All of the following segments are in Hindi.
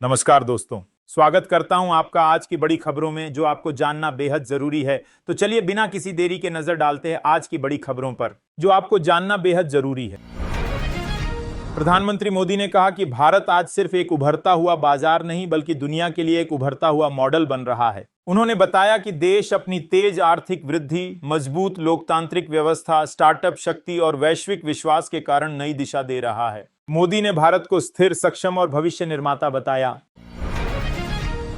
नमस्कार दोस्तों, स्वागत करता हूं आपका आज की बड़ी खबरों में जो आपको जानना बेहद जरूरी है। तो चलिए बिना किसी देरी के नजर डालते हैं आज की बड़ी खबरों पर जो आपको जानना बेहद जरूरी है। प्रधानमंत्री मोदी ने कहा कि भारत आज सिर्फ एक उभरता हुआ बाजार नहीं बल्कि दुनिया के लिए एक उभरता हुआ मॉडल बन रहा है। उन्होंने बताया कि देश अपनी तेज आर्थिक वृद्धि, मजबूत लोकतांत्रिक व्यवस्था, स्टार्टअप शक्ति और वैश्विक विश्वास के कारण नई दिशा दे रहा है। मोदी ने भारत को स्थिर, सक्षम और भविष्य निर्माता बताया।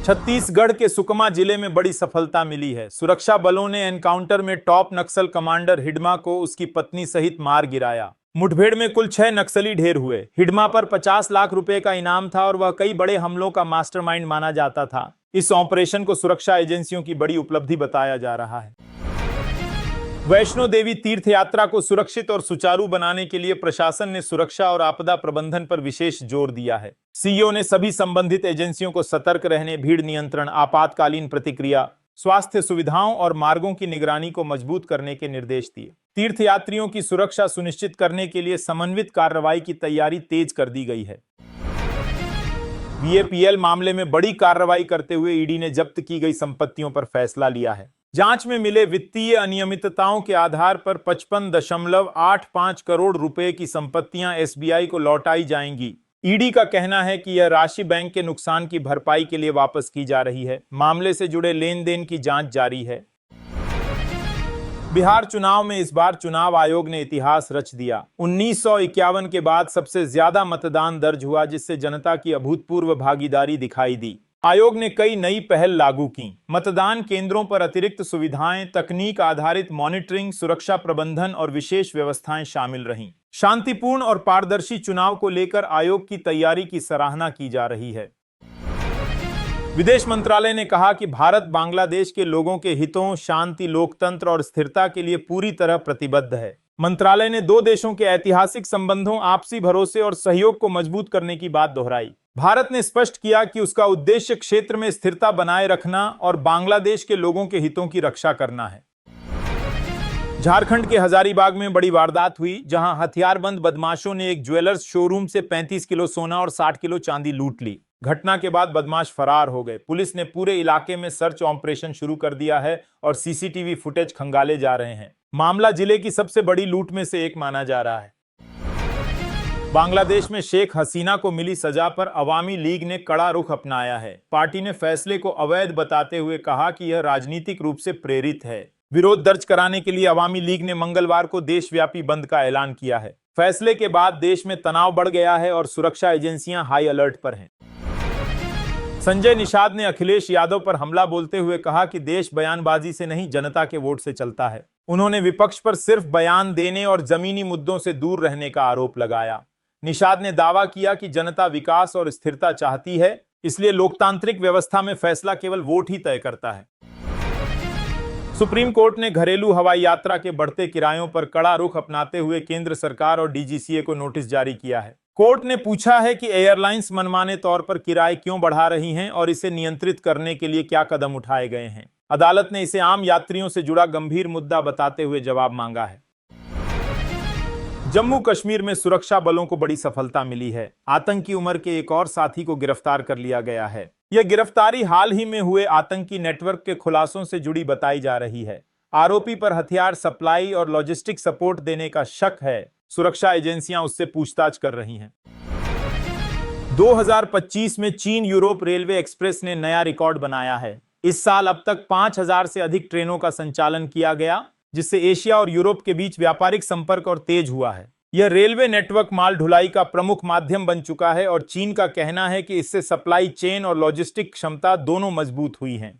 छत्तीसगढ़ के सुकमा जिले में बड़ी सफलता मिली है। सुरक्षा बलों ने एनकाउंटर में टॉप नक्सल कमांडर हिडमा को उसकी पत्नी सहित मार गिराया। मुठभेड़ में कुल 6 नक्सली ढेर हुए। हिडमा पर 50 लाख रुपए का इनाम था और वह कई बड़े हमलों का मास्टरमाइंड माना जाता था। इस ऑपरेशन को सुरक्षा एजेंसियों की बड़ी उपलब्धि बताया जा रहा है। वैष्णो देवी तीर्थ यात्रा को सुरक्षित और सुचारू बनाने के लिए प्रशासन ने सुरक्षा और आपदा प्रबंधन पर विशेष जोर दिया है। सीईओ ने सभी संबंधित एजेंसियों को सतर्क रहने, भीड़ नियंत्रण, आपातकालीन प्रतिक्रिया, स्वास्थ्य सुविधाओं और मार्गों की निगरानी को मजबूत करने के निर्देश दिए। तीर्थयात्रियों की सुरक्षा सुनिश्चित करने के लिए समन्वित कार्रवाई की तैयारी तेज कर दी गई है। बीएपीएल मामले में बड़ी कार्रवाई करते हुए ईडी ने जब्त की गई संपत्तियों पर फैसला लिया है। जांच में मिले वित्तीय अनियमितताओं के आधार पर 55.85 करोड़ रुपए की संपत्तियां एसबीआई को लौटाई जाएंगी। ईडी का कहना है कि यह राशि बैंक के नुकसान की भरपाई के लिए वापस की जा रही है। मामले से जुड़े लेन देन की जांच जारी है। बिहार चुनाव में इस बार चुनाव आयोग ने इतिहास रच दिया। 1951 के बाद सबसे ज्यादा मतदान दर्ज हुआ, जिससे जनता की अभूतपूर्व भागीदारी दिखाई दी। आयोग ने कई नई पहल लागू की। मतदान केंद्रों पर अतिरिक्त सुविधाएं, तकनीक आधारित मॉनिटरिंग, सुरक्षा प्रबंधन और विशेष व्यवस्थाएं शामिल रहीं। शांतिपूर्ण और पारदर्शी चुनाव को लेकर आयोग की तैयारी की सराहना की जा रही है। विदेश मंत्रालय ने कहा कि भारत बांग्लादेश के लोगों के हितों, शांति, लोकतंत्र और स्थिरता के लिए पूरी तरह प्रतिबद्ध है। मंत्रालय ने दो देशों के ऐतिहासिक संबंधों, आपसी भरोसे और सहयोग को मजबूत करने की बात दोहराई। भारत ने स्पष्ट किया कि उसका उद्देश्य क्षेत्र में स्थिरता बनाए रखना और बांग्लादेश के लोगों के हितों की रक्षा करना है। झारखंड के हजारीबाग में बड़ी वारदात हुई, जहां हथियारबंद बदमाशों ने एक ज्वेलर्स शोरूम से 35 किलो सोना और 60 किलो चांदी लूट ली। घटना के बाद बदमाश फरार हो गए। पुलिस ने पूरे इलाके में सर्च ऑपरेशन शुरू कर दिया है और सीसीटीवी फुटेज खंगाले जा रहे हैं। मामला जिले की सबसे बड़ी लूट में से एक माना जा रहा है। बांग्लादेश में शेख हसीना को मिली सजा पर अवामी लीग ने कड़ा रुख अपनाया है। पार्टी ने फैसले को अवैध बताते हुए कहा कि यह राजनीतिक रूप से प्रेरित है। विरोध दर्ज कराने के लिए अवामी लीग ने मंगलवार को देशव्यापी बंद का ऐलान किया है। फैसले के बाद देश में तनाव बढ़ गया है और सुरक्षा एजेंसियां हाई अलर्ट पर हैं। संजय निषाद ने अखिलेश यादव पर हमला बोलते हुए कहा कि देश बयानबाजी से नहीं, जनता के वोट से चलता है। उन्होंने विपक्ष पर सिर्फ बयान देने और जमीनी मुद्दों से दूर रहने का आरोप लगाया। निषाद ने दावा किया कि जनता विकास और स्थिरता चाहती है, इसलिए लोकतांत्रिक व्यवस्था में फैसला केवल वोट ही तय करता है। सुप्रीम कोर्ट ने घरेलू हवाई यात्रा के बढ़ते किरायों पर कड़ा रुख अपनाते हुए केंद्र सरकार और डीजीसीए को नोटिस जारी किया है। कोर्ट ने पूछा है कि एयरलाइंस मनमाने तौर पर किराए क्यों बढ़ा रही हैं और इसे नियंत्रित करने के लिए क्या कदम उठाए गए हैं। अदालत ने इसे आम यात्रियों से जुड़ा गंभीर मुद्दा बताते हुए जवाब मांगा है। जम्मू कश्मीर में सुरक्षा बलों को बड़ी सफलता मिली है। आतंकी उमर के एक और साथी को गिरफ्तार कर लिया गया है। यह गिरफ्तारी हाल ही में हुए आतंकी नेटवर्क के खुलासों से जुड़ी बताई जा रही है। आरोपी पर हथियार सप्लाई और लॉजिस्टिक सपोर्ट देने का शक है। सुरक्षा एजेंसियां उससे पूछताछ कर रही हैं। 2025 में चीन यूरोप रेलवे एक्सप्रेस ने नया रिकॉर्ड बनाया है। इस साल अब तक 5000 से अधिक ट्रेनों का संचालन किया गया, जिससे एशिया और यूरोप के बीच व्यापारिक संपर्क और तेज हुआ है। यह रेलवे नेटवर्क माल ढुलाई का प्रमुख माध्यम बन चुका है और चीन का कहना है कि इससे सप्लाई चेन और लॉजिस्टिक क्षमता दोनों मजबूत हुई हैं।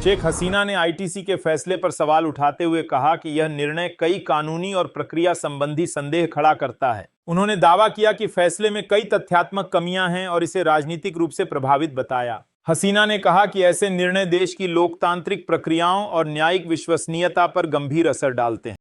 शेख हसीना ने आईटीसी के फैसले पर सवाल उठाते हुए कहा कि यह निर्णय कई कानूनी और प्रक्रिया संबंधी संदेह खड़ा करता है। उन्होंने दावा किया कि फैसले में कई तथ्यात्मक कमियां हैं और इसे राजनीतिक रूप से प्रभावित बताया। हसीना ने कहा कि ऐसे निर्णय देश की लोकतांत्रिक प्रक्रियाओं और न्यायिक विश्वसनीयता पर गंभीर असर डालते हैं।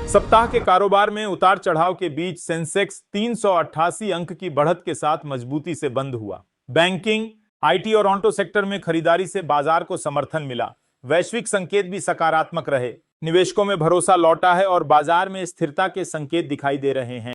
सप्ताह के कारोबार में उतार चढ़ाव के बीच सेंसेक्स 388 अंक की बढ़त के साथ मजबूती से बंद हुआ। बैंकिंग, आईटी और ऑटो सेक्टर में खरीदारी से बाजार को समर्थन मिला। वैश्विक संकेत भी सकारात्मक रहे। निवेशकों में भरोसा लौटा है और बाजार में स्थिरता के संकेत दिखाई दे रहे हैं।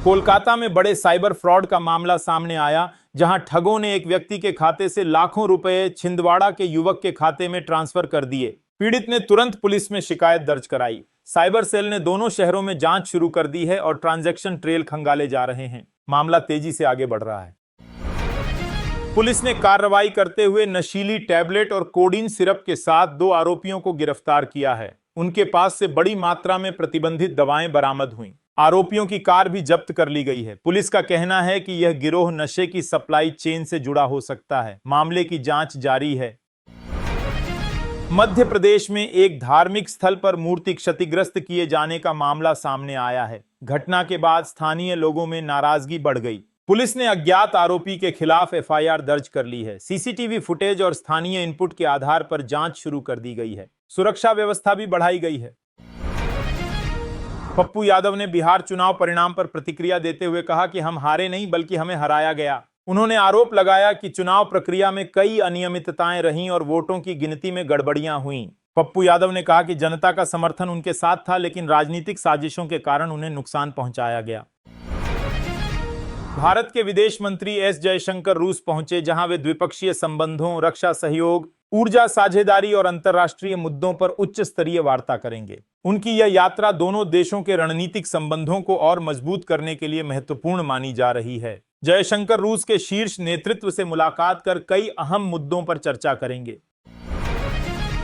कोलकाता में बड़े साइबर फ्रॉड का मामला सामने आया, जहां ठगों ने एक व्यक्ति के खाते से लाखों रुपए छिंदवाड़ा के युवक के खाते में ट्रांसफर कर दिए। पीड़ित ने तुरंत पुलिस में शिकायत दर्ज कराई। साइबर सेल ने दोनों शहरों में जांच शुरू कर दी है और ट्रांजैक्शन ट्रेल खंगाले जा रहे हैं। मामला तेजी से आगे बढ़ रहा है। पुलिस ने कार्रवाई करते हुए नशीली टैबलेट और कोडीन सिरप के साथ 2 आरोपियों को गिरफ्तार किया है। उनके पास से बड़ी मात्रा में प्रतिबंधित दवाएं बरामद हुई। आरोपियों की कार भी जब्त कर ली गई है। पुलिस का कहना है कि यह गिरोह नशे की सप्लाई चेन से जुड़ा हो सकता है। मामले की जांच जारी है। मध्य प्रदेश में एक धार्मिक स्थल पर मूर्ति क्षतिग्रस्त किए जाने का मामला सामने आया है। घटना के बाद स्थानीय लोगों में नाराजगी बढ़ गई। पुलिस ने अज्ञात आरोपी के खिलाफ एफआईआर दर्ज कर ली है। सीसीटीवी फुटेज और स्थानीय इनपुट के आधार पर जांच शुरू कर दी गई है। सुरक्षा व्यवस्था भी बढ़ाई गई है। पप्पू यादव ने बिहार चुनाव परिणाम पर प्रतिक्रिया देते हुए कहा कि हम हारे नहीं बल्कि हमें हराया गया। उन्होंने आरोप लगाया कि चुनाव प्रक्रिया में कई अनियमितताएं रहीं और वोटों की गिनती में गड़बड़ियां हुईं। पप्पू यादव ने कहा कि जनता का समर्थन उनके साथ था, लेकिन राजनीतिक साजिशों के कारण उन्हें नुकसान पहुंचाया गया। भारत के विदेश मंत्री एस जयशंकर रूस पहुंचे, जहां वे द्विपक्षीय संबंधों, रक्षा सहयोग, ऊर्जा साझेदारी और अंतर्राष्ट्रीय मुद्दों पर उच्च स्तरीय वार्ता करेंगे। उनकी यह यात्रा दोनों देशों के रणनीतिक संबंधों को और मजबूत करने के लिए महत्वपूर्ण मानी जा रही है। जयशंकर रूस के शीर्ष नेतृत्व से मुलाकात कर कई अहम मुद्दों पर चर्चा करेंगे।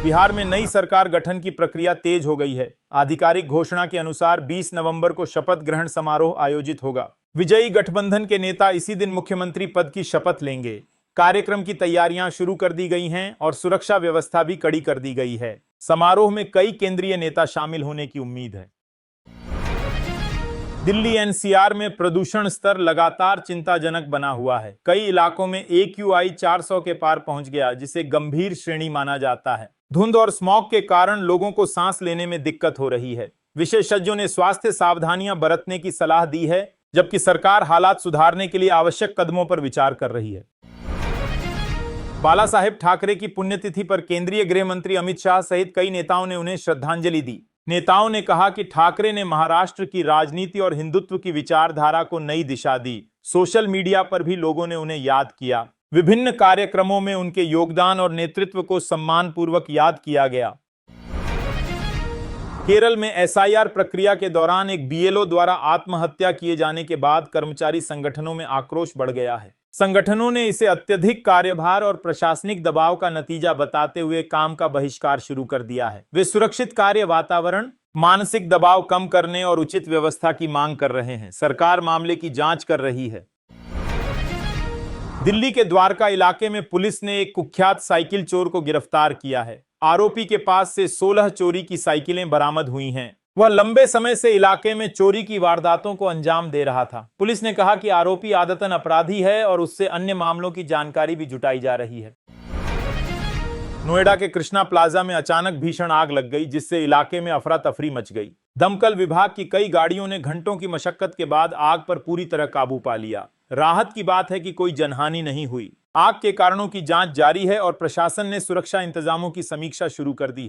बिहार में नई सरकार गठन की प्रक्रिया तेज हो गई है। आधिकारिक घोषणा के अनुसार 20 नवंबर को शपथ ग्रहण समारोह आयोजित होगा। विजयी गठबंधन के नेता इसी दिन मुख्यमंत्री पद की शपथ लेंगे। कार्यक्रम की तैयारियां शुरू कर दी गई हैं और सुरक्षा व्यवस्था भी कड़ी कर दी गई है। समारोह में कई केंद्रीय नेता शामिल होने की उम्मीद है। दिल्ली एनसीआर में प्रदूषण स्तर लगातार चिंताजनक बना हुआ है। कई इलाकों में AQI 400 के पार पहुंच गया, जिसे गंभीर श्रेणी माना जाता है। धुंध और स्मॉग के कारण लोगों को सांस लेने में दिक्कत हो रही है। विशेषज्ञों ने स्वास्थ्य सावधानियां बरतने की सलाह दी है, जबकि सरकार हालात सुधारने के लिए आवश्यक कदमों पर विचार कर रही है। बाला साहेब ठाकरे की पुण्यतिथि पर केंद्रीय गृह मंत्री अमित शाह सहित कई नेताओं ने उन्हें श्रद्धांजलि दी। नेताओं ने कहा कि ठाकरे ने महाराष्ट्र की राजनीति और हिंदुत्व की विचारधारा को नई दिशा दी। सोशल मीडिया पर भी लोगों ने उन्हें याद किया। विभिन्न कार्यक्रमों में उनके योगदान और नेतृत्व को सम्मानपूर्वक याद किया गया। केरल में SIR प्रक्रिया के दौरान एक BLO द्वारा आत्महत्या किए जाने के बाद कर्मचारी संगठनों में आक्रोश बढ़ गया है। संगठनों ने इसे अत्यधिक कार्यभार और प्रशासनिक दबाव का नतीजा बताते हुए काम का बहिष्कार शुरू कर दिया है। वे सुरक्षित कार्य वातावरण, मानसिक दबाव कम करने और उचित व्यवस्था की मांग कर रहे हैं। सरकार मामले की जांच कर रही है। दिल्ली के द्वारका इलाके में पुलिस ने एक कुख्यात साइकिल चोर को गिरफ्तार किया है। आरोपी के पास से 16 चोरी की साइकिलें बरामद हुई हैं। वह लंबे समय से इलाके में चोरी की वारदातों को अंजाम दे रहा था। पुलिस ने कहा कि आरोपी आदतन अपराधी है और उससे अन्य मामलों की जानकारी भी जुटाई जा रही है। नोएडा के कृष्णा प्लाजा में अचानक भीषण आग लग गई, जिससे इलाके में अफरा तफरी मच गई। दमकल विभाग की कई गाड़ियों ने घंटों की मशक्कत के बाद आग पर पूरी तरह काबू पा लिया। राहत की बात है कि कोई जनहानि नहीं हुई। आग के कारणों की जांच जारी है और प्रशासन ने सुरक्षा इंतजामों की समीक्षा शुरू कर दी।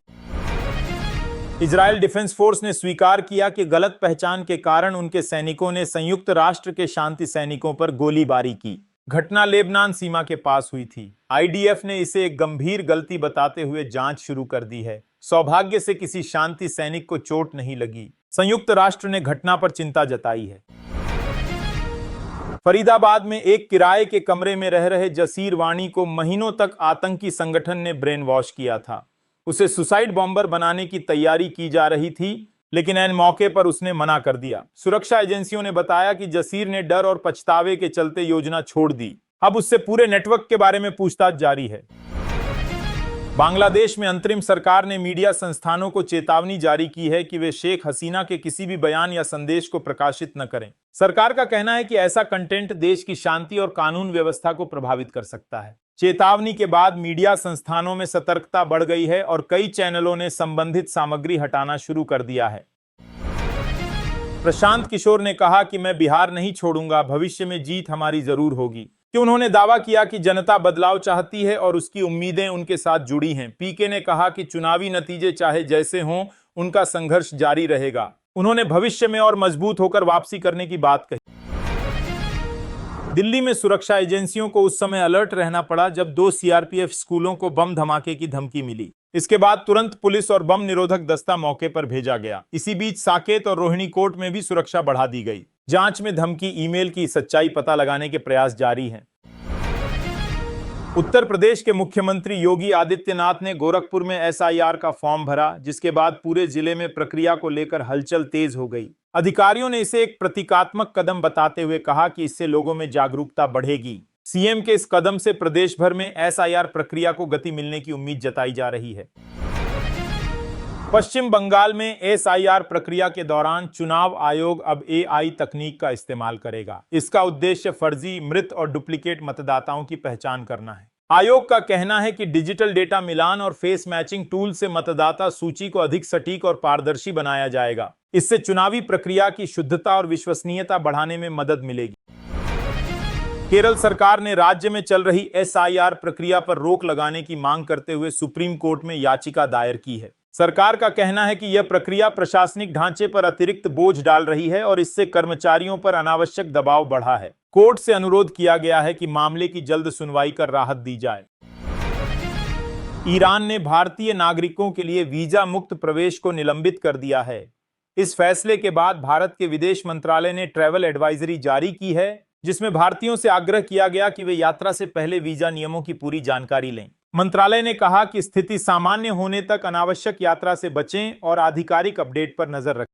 इजरायल डिफेंस फोर्स ने स्वीकार किया कि गलत पहचान के कारण उनके सैनिकों ने संयुक्त राष्ट्र के शांति सैनिकों पर गोलीबारी की। घटना लेबनान सीमा के पास हुई थी। IDF ने इसे एक गंभीर गलती बताते हुए जांच शुरू कर दी है। सौभाग्य से किसी शांति सैनिक को चोट नहीं लगी। संयुक्त राष्ट्र ने घटना पर चिंता जताई है। फरीदाबाद में एक किराए के कमरे में रह रहे जसीर वाणी को महीनों तक आतंकी संगठन ने ब्रेन वॉश किया था। उसे सुसाइड बॉम्बर बनाने की तैयारी की जा रही थी, लेकिन ऐन मौके पर उसने मना कर दिया। सुरक्षा एजेंसियों ने बताया कि जसीर ने डर और पछतावे के चलते योजना छोड़ दी। अब उससे पूरे नेटवर्क के बारे में पूछताछ जारी है। बांग्लादेश में अंतरिम सरकार ने मीडिया संस्थानों को चेतावनी जारी की है कि वे शेख हसीना के किसी भी बयान या संदेश को प्रकाशित न करें। सरकार का कहना है कि ऐसा कंटेंट देश की शांति और कानून व्यवस्था को प्रभावित कर सकता है। चेतावनी के बाद मीडिया संस्थानों में सतर्कता बढ़ गई है और कई चैनलों ने संबंधित सामग्री हटाना शुरू कर दिया है। प्रशांत किशोर ने कहा कि मैं बिहार नहीं छोड़ूंगा, भविष्य में जीत हमारी जरूर होगी। कि उन्होंने दावा किया कि जनता बदलाव चाहती है और उसकी उम्मीदें उनके साथ जुड़ी हैं। पीके ने कहा कि चुनावी नतीजे चाहे जैसे हों, उनका संघर्ष जारी रहेगा। उन्होंने भविष्य में और मजबूत होकर वापसी करने की बात कही। दिल्ली में सुरक्षा एजेंसियों को उस समय अलर्ट रहना पड़ा जब 2 सीआरपीएफ स्कूलों को बम धमाके की धमकी मिली। इसके बाद तुरंत पुलिस और बम निरोधक दस्ता मौके पर भेजा गया। इसी बीच साकेत और रोहिणी कोर्ट में भी सुरक्षा बढ़ा दी गई। जांच में धमकी ईमेल की सच्चाई पता लगाने के प्रयास जारी हैं। उत्तर प्रदेश के मुख्यमंत्री योगी आदित्यनाथ ने गोरखपुर में एसआईआर का फॉर्म भरा, जिसके बाद पूरे जिले में प्रक्रिया को लेकर हलचल तेज हो गई। अधिकारियों ने इसे एक प्रतीकात्मक कदम बताते हुए कहा कि इससे लोगों में जागरूकता बढ़ेगी। सीएम के इस कदम से प्रदेश भर में एसआईआर प्रक्रिया को गति मिलने की उम्मीद जताई जा रही है। पश्चिम बंगाल में एसआईआर प्रक्रिया के दौरान चुनाव आयोग अब एआई तकनीक का इस्तेमाल करेगा। इसका उद्देश्य फर्जी, मृत और डुप्लीकेट मतदाताओं की पहचान करना है। आयोग का कहना है कि डिजिटल डेटा मिलान और फेस मैचिंग टूल से मतदाता सूची को अधिक सटीक और पारदर्शी बनाया जाएगा। इससे चुनावी प्रक्रिया की शुद्धता और विश्वसनीयता बढ़ाने में मदद मिलेगी। केरल सरकार ने राज्य में चल रही एसआईआर प्रक्रिया पर रोक लगाने की मांग करते हुए सुप्रीम कोर्ट में याचिका दायर की है। सरकार का कहना है कि यह प्रक्रिया प्रशासनिक ढांचे पर अतिरिक्त बोझ डाल रही है और इससे कर्मचारियों पर अनावश्यक दबाव बढ़ा है। कोर्ट से अनुरोध किया गया है कि मामले की जल्द सुनवाई कर राहत दी जाए। ईरान ने भारतीय नागरिकों के लिए वीजा मुक्त प्रवेश को निलंबित कर दिया है। इस फैसले के बाद भारत के विदेश मंत्रालय ने ट्रैवल एडवाइजरी जारी की है, जिसमें भारतीयों से आग्रह किया गया कि वे यात्रा से पहले वीजा नियमों की पूरी जानकारी लें। मंत्रालय ने कहा कि स्थिति सामान्य होने तक अनावश्यक यात्रा से बचें और आधिकारिक अपडेट पर नजर रखें।